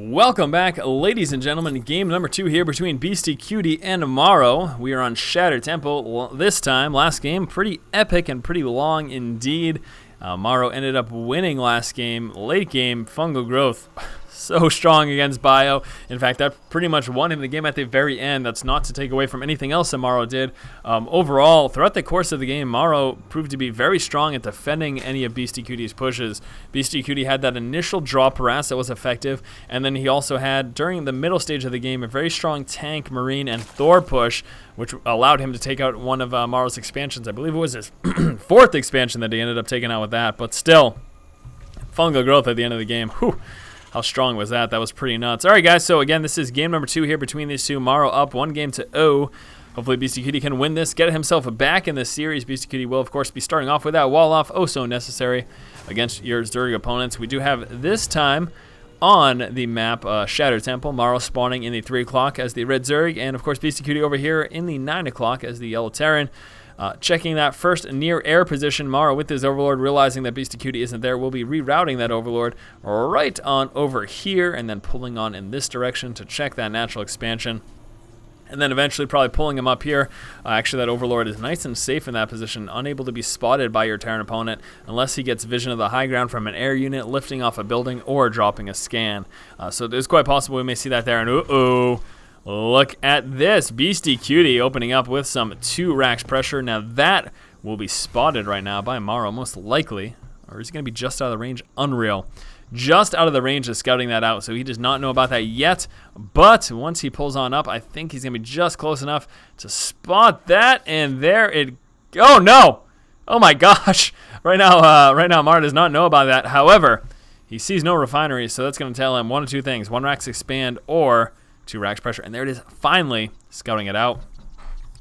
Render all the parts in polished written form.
Welcome back, ladies and gentlemen. Game number 2 here between Beastyqt and MorroW. We are on Shattered Temple this time. Last game, pretty epic and pretty long indeed. MorroW ended up winning last game. Late game, fungal growth. So strong against Bio. In fact, that pretty much won him the game at the very end. That's not to take away from anything else that MorroW did. Overall, throughout the course of the game, MorroW proved to be very strong at defending any of Beastyqt's pushes. Beastyqt had that initial drop harass that was effective, and then he also had, during the middle stage of the game, a very strong tank, marine, and Thor push, which allowed him to take out one of MorroW's expansions. I believe it was his 4th expansion that he ended up taking out with that, but still, fungal growth at the end of the game. Whew. How strong was that? That was pretty nuts. All right, guys, so again, this is game number 2 here between these two. MorroW up 1-0. Hopefully Beastyqt can win this, get himself back in this series. Beastyqt will, of course, be starting off with that wall off, oh so necessary, against your Zerg opponents. We do have this time on the map Shattered Temple, MorroW spawning in the 3 o'clock as the red Zerg, and of course Beastyqt over here in the 9 o'clock as the yellow Terran. Checking that first near air position, MorroW with his Overlord, realizing that Beastyqt isn't there, will be rerouting that Overlord right on over here and then pulling on in this direction to check that natural expansion. And then eventually probably pulling him up here. Actually, that Overlord is nice and safe in that position, unable to be spotted by your Terran opponent unless he gets vision of the high ground from an air unit, lifting off a building, or dropping a scan. So it's quite possible we may see that there, and uh-oh. Look at this. Beastyqt opening up with some 2 racks pressure. Now that will be spotted right now by MorroW, most likely. Or is he going to be just out of the range? Unreal. Just out of the range of scouting that out, so he does not know about that yet. But once he pulls on up, I think he's going to be just close enough to spot that. And there it... Oh, no! Oh, my gosh. Right now, MorroW does not know about that. However, he sees no refineries, so that's going to tell him one of 2 things. 1 racks expand or 2 racks pressure, and there it is, finally scouting it out.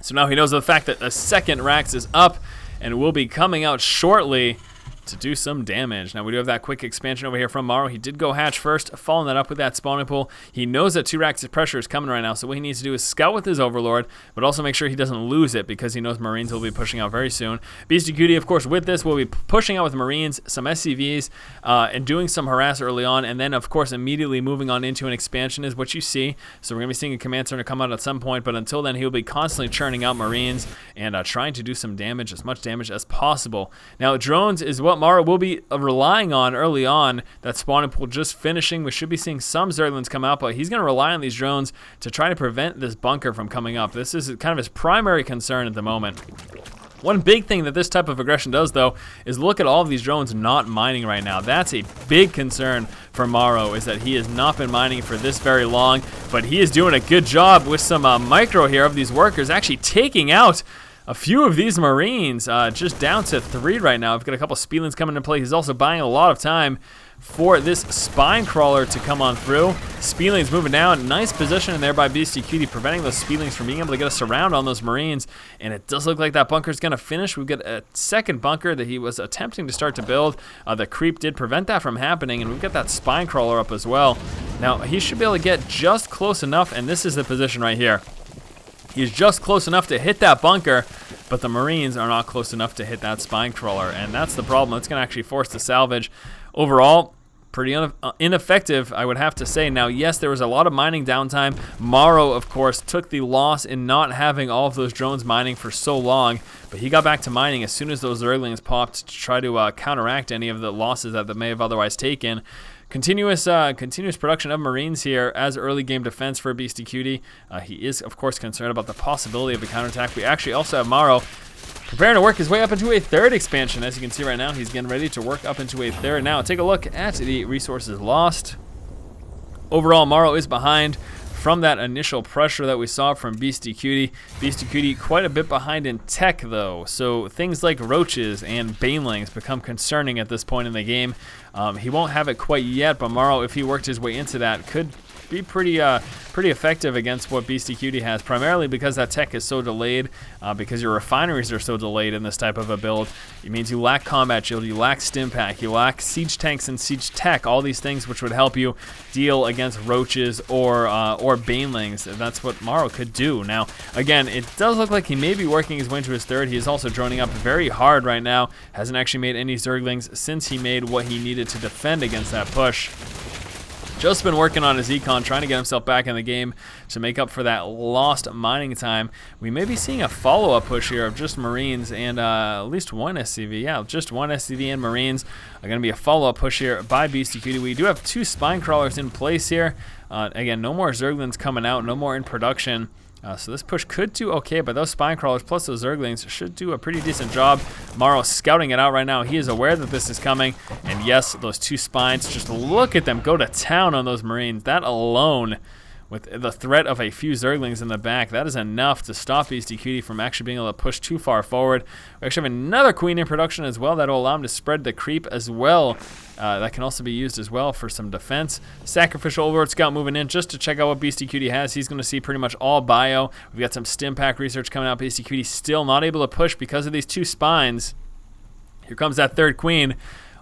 So now he knows the fact that a 2nd racks is up and will be coming out shortly to do some damage. Now we do have that quick expansion over here from MorroW. He did go hatch first, following that up with that spawning pool. He knows that 2 racks of pressure is coming right now, so what he needs to do is scout with his Overlord, but also make sure he doesn't lose it because he knows Marines will be pushing out very soon. Beastyqt, of course, with this will be pushing out with Marines, some SCVs, and doing some harass early on, and then, of course, immediately moving on into an expansion is what you see. So we're going to be seeing a command center come out at some point, but until then, he'll be constantly churning out Marines and trying to do some damage, as much damage as possible. Now, drones is what MorroW will be relying on early on. That spawning pool just finishing. We should be seeing some Zerglings come out, but he's going to rely on these drones to try to prevent this bunker from coming up. This is kind of his primary concern at the moment. One big thing that this type of aggression does, though, is look at all of these drones not mining right now. That's a big concern for MorroW, is that he has not been mining for this very long, but he is doing a good job with some micro here of these workers, actually taking out a few of these Marines, just down to 3 right now. I've got a couple Spielings coming into play. He's also buying a lot of time for this spine crawler to come on through. Spielings moving down. Nice position in there by Beastyqt, preventing those Spielings from being able to get a surround on those Marines. And it does look like that bunker's going to finish. We've got a 2nd bunker that he was attempting to start to build. The creep did prevent that from happening, and we've got that spine crawler up as well. Now, he should be able to get just close enough, and this is the position right here. He's just close enough to hit that bunker, but the Marines are not close enough to hit that spine crawler, and that's the problem. It's going to actually force the salvage. Overall, pretty ineffective, I would have to say. Now, yes, there was a lot of mining downtime. MorroW, of course, took the loss in not having all of those drones mining for so long, but he got back to mining as soon as those Zerglings popped to try to counteract any of the losses that they may have otherwise taken. Continuous production of Marines here as early game defense for Beastyqt. He is, of course, concerned about the possibility of a counterattack. We actually also have MorroW preparing to work his way up into a 3rd expansion. As you can see right now, he's getting ready to work up into a 3rd. Now, take a look at the resources lost. Overall, MorroW is behind from that initial pressure that we saw from Beastyqt. Beastyqt quite a bit behind in tech, though, so things like roaches and banelings become concerning at this point in the game. He won't have it quite yet, but MorroW, if he worked his way into that, could be pretty effective against what Beastyqt has, primarily because that tech is so delayed, because your refineries are so delayed in this type of a build. It means you lack combat shield, you lack stim pack, you lack siege tanks and siege tech, all these things which would help you deal against roaches or banelings. That's what MorroW could do. Now, again, it does look like he may be working his way into his 3rd. He is also droning up very hard right now. Hasn't actually made any Zerglings since he made what he needed to defend against that push. Just been working on his econ, trying to get himself back in the game to make up for that lost mining time. We may be seeing a follow-up push here of just Marines and at least one SCV. Yeah, just one SCV and Marines are going to be a follow-up push here by Beastyqt. We do have 2 spine crawlers in place here. Again, no more Zerglings coming out, no more in production. So this push could do okay, but those spine crawlers plus those Zerglings should do a pretty decent job. MorroW scouting it out right now. He is aware that this is coming. And yes, those 2 spines, just look at them go to town on those Marines. That alone, with the threat of a few Zerglings in the back, that is enough to stop Beastyqt from actually being able to push too far forward. We actually have another Queen in production as well that will allow him to spread the creep as well. That can also be used as well for some defense. Sacrificial Overlord Scout moving in just to check out what Beastyqt has. He's going to see pretty much all bio. We've got some stim pack research coming out. Beastyqt still not able to push because of these 2 spines. Here comes that 3rd Queen.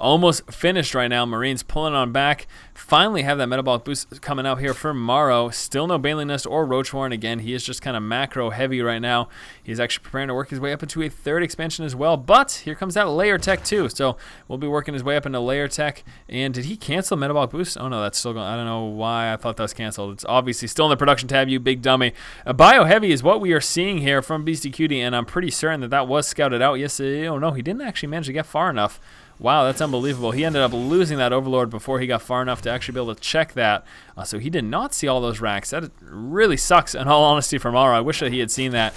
Almost finished right now. Marines pulling on back. Finally have that metabolic boost coming out here for MorroW. Still no Baneling Nest or Roach Warren. Again, he is just kind of macro heavy right now. He's actually preparing to work his way up into a 3rd expansion as well. But here comes that layer tech too. So we'll be working his way up into layer tech. And did he cancel metabolic boost? Oh no, that's still going. I don't know why I thought that was canceled. It's obviously still in the production tab, you big dummy. Bio heavy is what we are seeing here from Beastyqt, and I'm pretty certain that that was scouted out. Yes, oh no, he didn't actually manage to get far enough. Wow, that's unbelievable. He ended up losing that Overlord before he got far enough to actually be able to check that. So he did not see all those racks. That really sucks, in all honesty, for MorroW. I wish that he had seen that.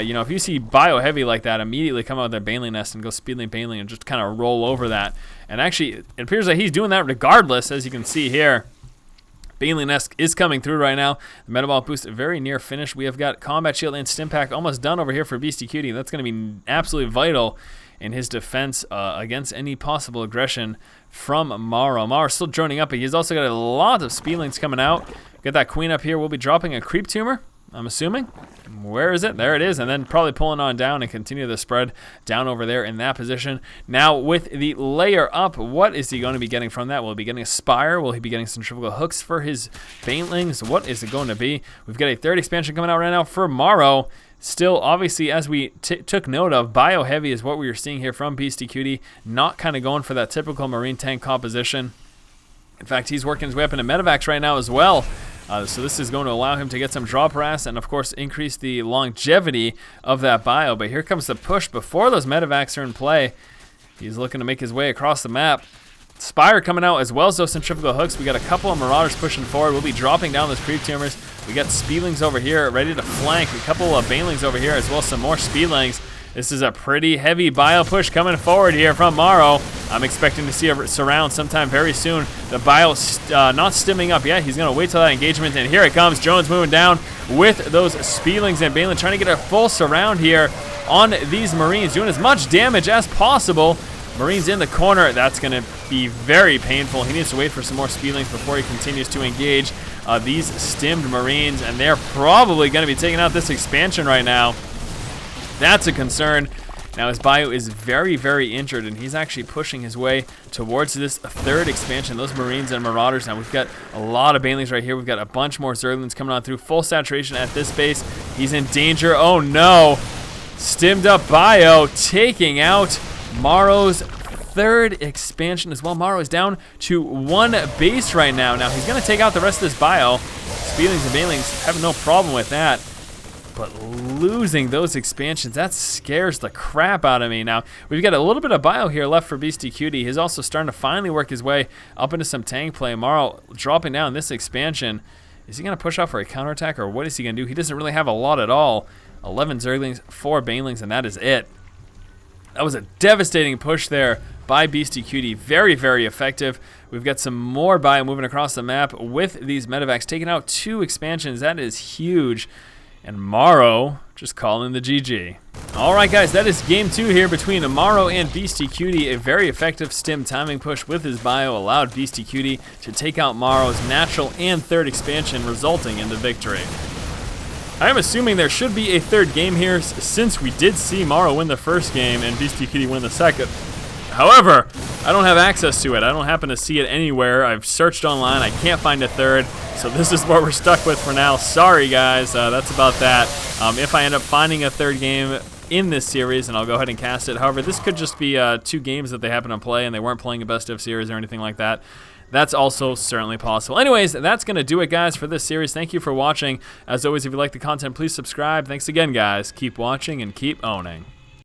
You know, if you see bio heavy like that, immediately come out with their Baneling Nest and go Speedling Baneling and just kind of roll over that. And actually, it appears that he's doing that regardless, as you can see here. Baneling Nest is coming through right now. The metabolic boost very near finished. We have got Combat Shield and Stim Pack almost done over here for Beastyqt. That's going to be absolutely vital in his defense against any possible aggression from MorroW. MorroW's still droning up, but he's also got a lot of Speedlings coming out. Got that Queen up here. We'll be dropping a Creep Tumor, I'm assuming. Where is it? There it is. And then probably pulling on down and continue the spread down over there in that position. Now with the layer up, what is he going to be getting from that? Will he be getting a Spire? Will he be getting centrifugal hooks for his Banelings? What is it going to be? We've got a 3rd expansion coming out right now for MorroW. Still, obviously, as we took note of, bio heavy is what we were seeing here from Beastyqt. Not kind of going for that typical Marine tank composition. In fact, he's working his way up into Medivacs right now as well. So this is going to allow him to get some drop harass and, of course, increase the longevity of that bio. But here comes the push before those Medivacs are in play. He's looking to make his way across the map. Spire coming out as well as those centrifugal hooks. We got a couple of Marauders pushing forward. We'll be dropping down those Creep Tumors. We got Speedlings over here ready to flank. A couple of Banelings over here as well as some more Speedlings. This is a pretty heavy bio push coming forward here from MorroW. I'm expecting to see a surround sometime very soon. The bio not stimming up yet. He's going to wait till that engagement, and here it comes. Jones moving down with those Speedlings and Banelings, trying to get a full surround here on these Marines, doing as much damage as possible. Marines in the corner. That's going to be very painful. He needs to wait for some more Speedlings before he continues to engage these stimmed Marines, and they're probably going to be taking out this expansion right now. That's a concern. Now his bio is very, very injured, and he's actually pushing his way towards this 3rd expansion. Those Marines and Marauders. Now we've got a lot of Banelings right here. We've got a bunch more Zerglings coming on through. Full saturation at this base. He's in danger. Oh no. Stimmed up bio taking out MorroW's 3rd expansion as well. MorroW is down to 1 base right now. Now he's going to take out the rest of this bio. Speedlings and Banelings have no problem with that. But losing those expansions, that scares the crap out of me. Now, we've got a little bit of bio here left for Beastyqt. He's also starting to finally work his way up into some tank play. MorroW dropping down this expansion. Is he going to push out for a counterattack, or what is he going to do? He doesn't really have a lot at all. 11 Zerglings, 4 Banelings, and that is it. That was a devastating push there by Beastyqt. Very, very effective. We've got some more bio moving across the map with these Medivacs, taking out 2 expansions. That is huge. And MorroW just calling the GG. Alright guys, that is game 2 here between MorroW and Beastyqt. A very effective stim timing push with his bio allowed Beastyqt to take out MorroW's natural and 3rd expansion, resulting in the victory. I am assuming there should be a 3rd game here, since we did see MorroW win the 1st game and Beastyqt win the 2nd. However, I don't have access to it. I don't happen to see it anywhere. I've searched online. I can't find a 3rd. So this is what we're stuck with for now. Sorry, guys. That's about that. If I end up finding a 3rd game, in this series, and I'll go ahead and cast it. However, this could just be 2 games that they happen to play, and they weren't playing a best-of series or anything like that. That's also certainly possible. Anyways, that's going to do it, guys, for this series. Thank you for watching. As always, if you like the content, please subscribe. Thanks again, guys. Keep watching and keep owning.